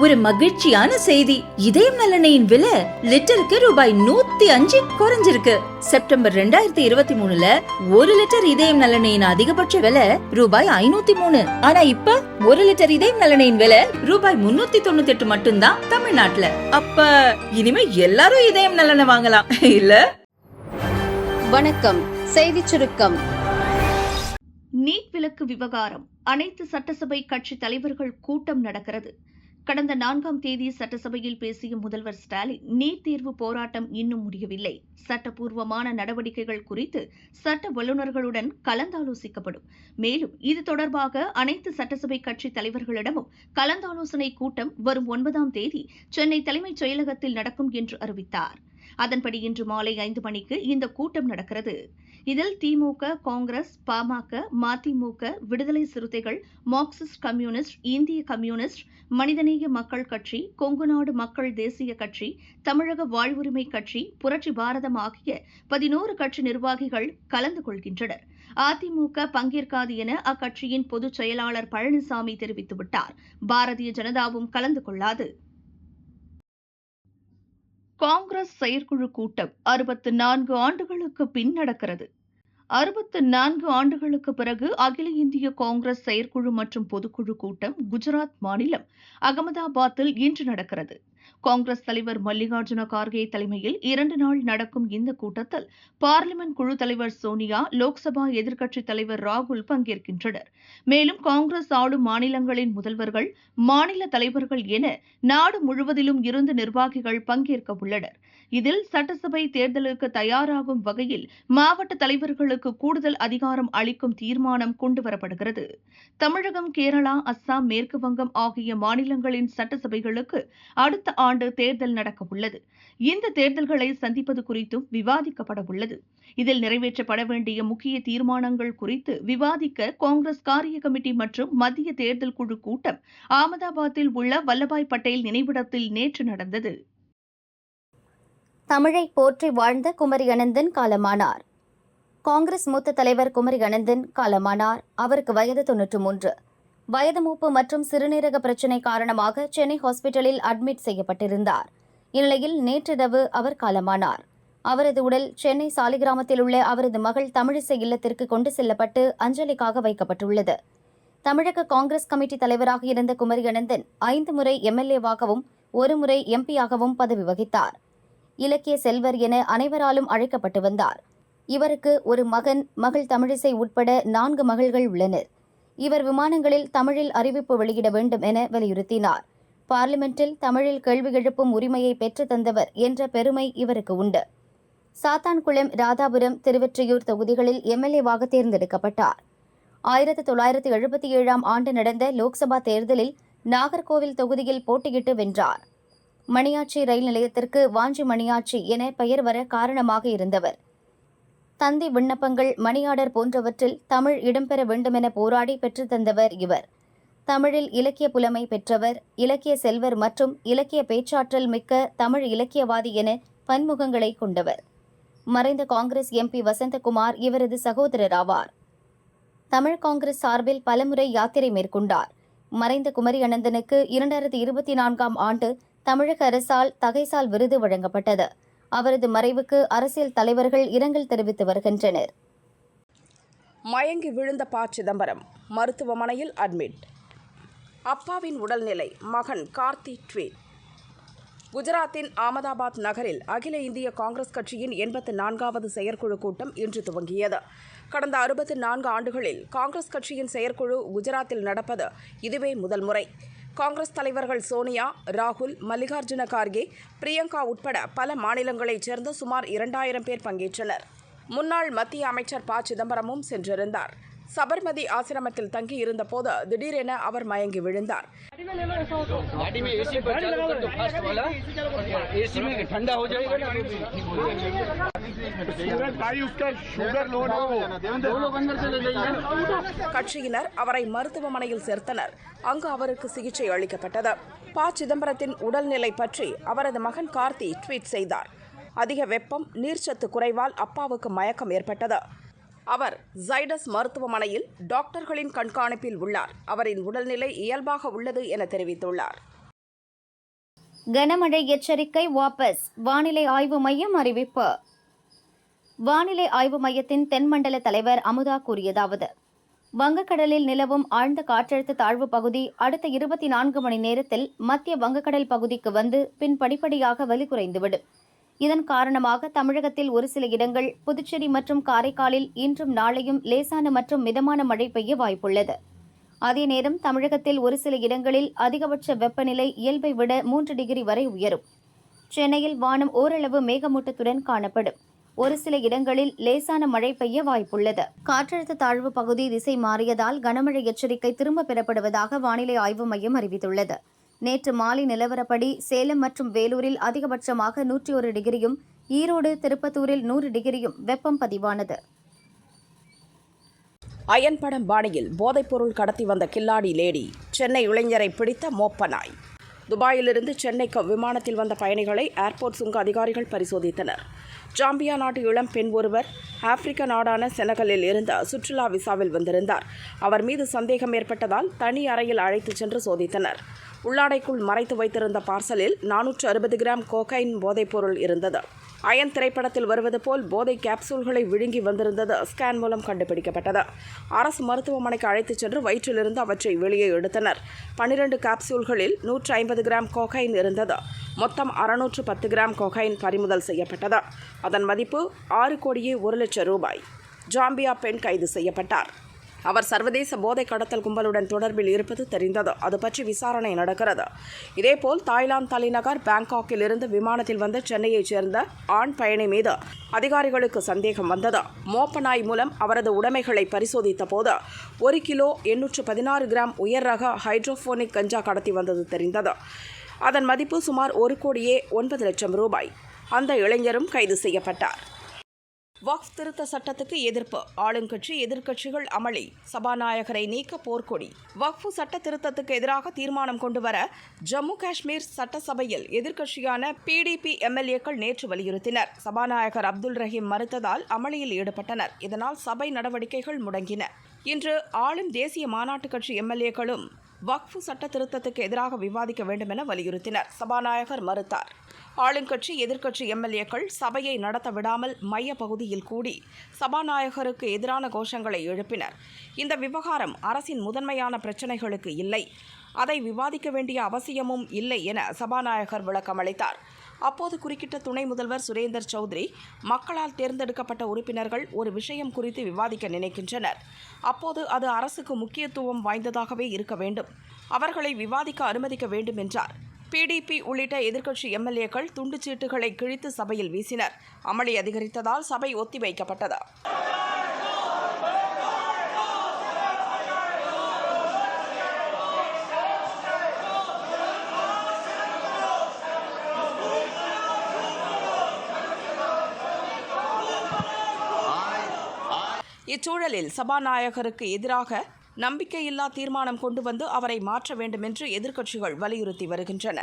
ஒரு மகிழ்ச்சியான செய்தி. இதயம் நல்லெண்ணெயின் விலை லிட்டருக்கு ரூபாய் 105 குறைஞ்சிருக்கு. செப்டம்பர் 2023ல 1 லிட்டர் இதயம் நல்லெண்ணெயின் அதிகபட்ச விலை ரூபாய் 503. ஆனா இப்ப 1 லிட்டர் இதயம் நல்லெண்ணெயின் விலை ரூபாய் 398 மட்டும்தான் தமிழ்நாட்டுல. அப்ப இனிமே எல்லாரும் இதயம் நல்லெண்ணெய் வாங்கலாம் இல்ல? வணக்கம். செய்தி சுருக்கம். நீட் விலக்கு விவகாரம். அனைத்து சட்டசபை கட்சி தலைவர்கள் கூட்டம் நடக்கிறது. கடந்த 4ஆம் தேதி சட்டசபையில் பேசிய முதல்வர் ஸ்டாலின், நீட் தேர்வு போராட்டம் இன்னும் முடியவில்லை, சட்டப்பூர்வமான நடவடிக்கைகள் குறித்து சட்ட வல்லுநர்களுடன் கலந்தாலோசிக்கப்படும். மேலும் இது தொடர்பாக அனைத்து சட்டசபை கட்சி தலைவர்களிடமும் கலந்தாலோசனை கூட்டம் வரும் 9ஆம் தேதி சென்னை தலைமைச் செயலகத்தில் நடக்கும் என்று அறிவித்தார். அதன்படி இன்று மாலை 5 மணிக்கு இந்த கூட்டம் நடக்கிறது. இதில் திமுக, காங்கிரஸ், பாமக, மதிமுக, விடுதலை சிறுத்தைகள், மார்க்சிஸ்ட் கம்யூனிஸ்ட், இந்திய கம்யூனிஸ்ட், மனிதநேய மக்கள் கட்சி, கொங்குநாடு மக்கள் தேசிய கட்சி, தமிழக வாழ்வுரிமை கட்சி, புரட்சி பாரதம் ஆகிய 11 கட்சி நிர்வாகிகள் கலந்து கொள்கின்றனர். அதிமுக பங்கேற்காது என அக்கட்சியின் பொதுச் செயலாளர் பழனிசாமி தெரிவித்துவிட்டார். பாரதிய ஜனதாவும் கலந்து கொள்ளாது. காங்கிரஸ் செயற்குழு கூட்டம் 64 ஆண்டுகளுக்கு பின் நடக்கிறது. 64 ஆண்டுகளுக்கு பிறகு அகில இந்திய காங்கிரஸ் செயற்குழு மற்றும் பொதுக்குழு கூட்டம் குஜராத் மாநிலம் அகமதாபாத்தில் இன்று நடக்கிறது. காங்கிரஸ் தலைவர் மல்லிகார்ஜுன கார்கே தலைமையில் 2 நாள் நடக்கும் இந்த கூட்டத்தில் பார்லிமென்ட் குழு தலைவர் சோனியா, லோக்சபா எதிர்க்கட்சித் தலைவர் ராகுல் பங்கேற்கின்றனர். மேலும் காங்கிரஸ் ஆளும் மாநிலங்களின் முதல்வர்கள், மாநில தலைவர்கள் என நாடு முழுவதிலும் இருந்து நிர்வாகிகள் பங்கேற்க உள்ளனர். இதில் சட்டசபை தேர்தலுக்கு தயாராகும் வகையில் மாவட்ட தலைவர்களுக்கு கூடுதல் அதிகாரம் அளிக்கும் தீர்மானம் கொண்டுவரப்படுகிறது. தமிழகம், கேரளா, அஸ்ஸாம், மேற்கு வங்கம் ஆகிய மாநிலங்களின் சட்டசபைகளுக்கு அடுத்த ஆண்டு தேர்தல் நடக்க உள்ளது. இந்த தேர்தல்களை சந்திப்பது குறித்தும் விவாதிக்கப்பட உள்ளது. இதில் நிறைவேற்றப்பட வேண்டிய முக்கிய தீர்மானங்கள் குறித்து விவாதிக்க காங்கிரஸ் காரிய கமிட்டி மற்றும் மத்திய தேர்தல் குழு கூட்டம் அகமதாபாத்தில் உள்ள வல்லபாய் பட்டேல் நினைவிடத்தில் நேற்று நடந்தது. தமிழை போற்றி வாழ்ந்த குமரி அனந்தன் காலமானார். காங்கிரஸ் மூத்த தலைவர் குமரி அனந்தன் காலமானார். அவருக்கு வயது 93. வயது மூப்பு மற்றும் சிறுநீரக பிரச்சினை காரணமாக சென்னை ஹாஸ்பிட்டலில் அட்மிட் செய்யப்பட்டிருந்தார். இந்நிலையில் நேற்றிரவு அவர் காலமானார். அவரது உடல் சென்னை சாலிகிராமத்தில் உள்ள அவரது மகள் தமிழிசை இல்லத்திற்கு கொண்டு செல்லப்பட்டு அஞ்சலிக்காக வைக்கப்பட்டுள்ளது. தமிழக காங்கிரஸ் கமிட்டி தலைவராக இருந்த குமரி அனந்தன் 5 முறை எம்எல்ஏவாகவும் 1 முறை எம்பியாகவும் பதவி வகித்தார். இலக்கிய செல்வர் என அனைவராலும் அழைக்கப்பட்டு வந்தார். இவருக்கு ஒரு மகன், மகள் தமிழிசை உட்பட 4 மகள்கள் உள்ளனர். இவர் விமானங்களில் தமிழில் அறிவிப்பு வெளியிட வேண்டும் என வலியுறுத்தினார். பார்லிமென்டில் தமிழில் கேள்வி எழுப்பும் உரிமையை பெற்று தந்தவர் என்ற பெருமை இவருக்கு உண்டு. சாத்தான்குளம், ராதாபுரம், திருவெற்றியூர் தொகுதிகளில் எம்எல்ஏவாக தேர்ந்தெடுக்கப்பட்டார். 1977ஆம் ஆண்டு நடந்த லோக்சபா தேர்தலில் நாகர்கோவில் தொகுதியில் போட்டியிட்டு வென்றார். மணியாச்சி ரயில் நிலையத்திற்கு வாஞ்சி மணியாச்சி என பெயர் வர காரணமாக இருந்தவர். தந்தி விண்ணப்பங்கள், மணியாடர் போன்றவற்றில் தமிழ் இடம்பெற வேண்டுமென போராடி பெற்றுத்தந்தவர் இவர். தமிழில் இலக்கிய புலமை பெற்றவர், இலக்கிய செல்வர் மற்றும் இலக்கிய பேச்சாற்றல் மிக்க தமிழ் இலக்கியவாதி என பன்முகங்களை கொண்டவர். மறைந்த காங்கிரஸ் எம்பி வசந்தகுமார் இவரது சகோதரர் ஆவார். தமிழ் காங்கிரஸ் சார்பில் பலமுறை யாத்திரை மேற்கொண்டார். மறைந்த குமரி அனந்தனுக்கு 2024ஆம் ஆண்டு தமிழக அரசால் தகைசால் விருது வழங்கப்பட்டது. அவரது மறைவுக்கு அரசியல் தலைவர்கள் இரங்கல் தெரிவித்து வருகின்றனர். மயங்கி விழுந்த ப. சிதம்பரம் மருத்துவமனையில் அட்மிட். அப்பாவின் உடல்நிலை, மகன் கார்த்தி ட்வீட். குஜராத்தின் அகமதாபாத் நகரில் அகில இந்திய காங்கிரஸ் கட்சியின் 84வது செயற்குழு கூட்டம் இன்று துவங்கியது. கடந்த 64 ஆண்டுகளில் காங்கிரஸ் கட்சியின் செயற்குழு குஜராத்தில் நடப்பது இதுவே முதல் முறை. காங்கிரஸ் தலைவர்கள் சோனியா, ராகுல், மல்லிகார்ஜுன கார்கே, பிரியங்கா உட்பட பல மாநிலங்களைச் சேர்ந்த சுமார் 2000 பேர் பங்கேற்றனர். முன்னாள் மத்திய அமைச்சர் ப. சிதம்பரமும் சென்றிருந்தார். சபர்மதி ஆசிரமத்தில் தங்கியிருந்த போது திடீரென அவர் மயங்கி விழுந்தார். கட்சியினர் அவரை மருத்துவமனையில் சேர்த்தனர். அங்கு அவருக்கு சிகிச்சை அளிக்கப்பட்டது. ப. சிதம்பரத்தின் உடல்நிலை பற்றி அவரது மகன் கார்த்தி ட்வீட் செய்தார். அதிக வெப்பம், நீர்ச்சத்து குறைவால் அப்பாவுக்கு மயக்கம் ஏற்பட்டது. அவர் ஜைடஸ் மருத்துவமனையில் டாக்டர்களின் கண்காணிப்பில் உள்ளார். அவரின் உடல்நிலை இயல்பாக உள்ளது என தெரிவித்துள்ளார். கனமழை எச்சரிக்கை வாபஸ், வானிலை ஆய்வு மையம் அறிவிப்பு. வானிலை ஆய்வு மையத்தின் தென்மண்டல தலைவர் அமுதா கூறியதாவது: வங்கக்கடலில் நிலவும் ஆழ்ந்த காற்றழுத்த தாழ்வு பகுதி அடுத்த 24 மணி நேரத்தில் மத்திய வங்கக்கடல் பகுதிக்கு வந்து பின் படிப்படியாக வலு குறைந்துவிடும். இதன் காரணமாக தமிழகத்தில் ஒரு சில இடங்கள், புதுச்சேரி மற்றும் காரைக்காலில் இன்றும் நாளையும் லேசான மற்றும் மிதமான மழை பெய்ய வாய்ப்புள்ளது. அதே நேரம் தமிழகத்தில் ஒரு சில இடங்களில் அதிகபட்ச வெப்பநிலை இயல்பை விட 3 டிகிரி வரை உயரும். சென்னையில் வானம் ஓரளவு மேகமூட்டத்துடன் காணப்படும். ஒரு சில இடங்களில் லேசான மழை பெய்ய வாய்ப்புள்ளது. காற்றழுத்த தாழ்வு பகுதி திசை மாறியதால் கனமழை எச்சரிக்கை திரும்பப் பெறப்படுவதாக வானிலை ஆய்வு மையம் அறிவித்துள்ளது. நேற்று மாலை நிலவரப்படி சேலம் மற்றும் வேலூரில் அதிகபட்சமாக 101 டிகிரியும், ஈரோடு, திருப்பத்தூரில் 100 டிகிரியும் வெப்பம் பதிவானது. அயன் படம் பாணியில் போதைப்பொருள் கடத்தி வந்த கில்லாடி லேடி, சென்னை இளைஞரை பிடித்த மோப்ப நாய். துபாயிலிருந்து சென்னைக்கு விமானத்தில் வந்த பயணிகளை ஏர்போர்ட் சுங்க அதிகாரிகள் பரிசோதித்தனர். ஜாம்பியா நாட்டு இளம் பெண் ஒருவர் ஆப்பிரிக்க நாடான செனகலில் இருந்து சுற்றுலா விசாவில் வந்திருந்தார். அவர் மீது சந்தேகம் ஏற்பட்டதால் தனி அறையில் அழைத்துச் சென்று சோதித்தனர். உள்ளாடைக்குள் மறைத்து வைத்திருந்த பார்சலில் 460 கிராம் கோகைன் போதைப்பொருள் இருந்தது. அயன் திரைப்படத்தில் வருவது போல் போதை கேப்சூல்களை விழுங்கி வந்திருந்தது ஸ்கேன் மூலம் கண்டுபிடிக்கப்பட்டது. அரசு மருத்துவமனைக்கு அழைத்துச் சென்று வயிற்றிலிருந்து அவற்றை வெளியே எடுத்தனர். 12 கேப்சூல்களில் 150 கிராம் கோகைன் இருந்தது. மொத்தம் 610 கிராம் கோகைன் பறிமுதல் செய்யப்பட்டது. அதன் மதிப்பு 6 கோடியே 1 லட்சம் ரூபாய். ஜாம்பியா பெண் கைது செய்யப்பட்டார். அவர் சர்வதேச போதை கடத்தல் கும்பலுடன் தொடர்பில் இருப்பது தெரிந்தது. அது பற்றி விசாரணை நடக்கிறது. இதேபோல் தாய்லாந்து தலைநகர் பாங்காக்கில் இருந்து விமானத்தில் வந்த சென்னையைச் சேர்ந்த ஆண் பயணி மீது அதிகாரிகளுக்கு சந்தேகம் வந்தது. மோப்ப நாய் மூலம் அவரது உடைமைகளை பரிசோதித்த போது 1 கிலோ 816 கிராம் உயர் ரக ஹைட்ரோபோனிக் கஞ்சா கடத்தி வந்தது தெரிந்தது. அதன் மதிப்பு சுமார் 1 கோடியே 9 லட்சம் ரூபாய். அந்த இளைஞரும் கைது செய்யப்பட்டார். வக்ஃப் திருத்த சட்டத்துக்கு எதிர்ப்பு, ஆளுங்கட்சி எதிர்க்கட்சிகள் அமளி, சபாநாயகரை நீக்க போர்க்கொடி. வக்ஃப் சட்ட திருத்தத்துக்கு எதிராக தீர்மானம் கொண்டுவர ஜம்மு காஷ்மீர் சட்டசபையில் எதிர்க்கட்சியான PDP MLAக்கள் நேற்று வலியுறுத்தினர். சபாநாயகர் அப்துல் ரஹீம் மறுத்ததால் அமளியில் ஈடுபட்டனர். இதனால் சபை நடவடிக்கைகள் முடங்கின. இன்று ஆளும் தேசிய மாநாட்டு கட்சி MLAக்களும் வக்ஃப் சட்ட திருத்தத்துக்கு எதிராக விவாதிக்க வேண்டும் என வலியுறுத்தினர். சபாநாயகர் மறுத்தார். ஆளுங்கட்சி எதிர்க்கட்சி MLAக்கள் சபையை நடத்த விடாமல் மைய பகுதியில் கூடி சபாநாயகருக்கு எதிரான கோஷங்களை எழுப்பினர். இந்த விவகாரம் அரசின் முதன்மையான பிரச்சினைகளுக்கு இல்லை, அதை விவாதிக்க வேண்டிய அவசியமும் இல்லை என சபாநாயகர் விளக்கமளித்தார். அப்போது குறுக்கிட்ட துணை முதல்வர் சுரேந்தர் சௌத்ரி, மக்களால் தேர்ந்தெடுக்கப்பட்ட உறுப்பினர்கள் ஒரு விஷயம் குறித்து விவாதிக்க நினைக்கின்றனர். அப்போது அது அரசுக்கு முக்கியத்துவம் வாய்ந்ததாகவே இருக்க வேண்டும். அவர்களை விவாதிக்க அனுமதிக்க வேண்டும் என்றார். PDP உள்ளிட்ட எதிர்க்கட்சி MLAக்கள் துண்டுச்சீட்டுகளை கிழித்து சபையில் வீசினர். அமளி அதிகரித்ததால் சபை ஒத்திவைக்கப்பட்டது. இச்சூழலில் சபாநாயகருக்கு எதிராக நம்பிக்கையில்லா தீர்மானம் கொண்டு வந்து அவரை மாற்ற வேண்டும் என்று எதிர்க்கட்சிகள் வலியுறுத்தி வருகின்றன.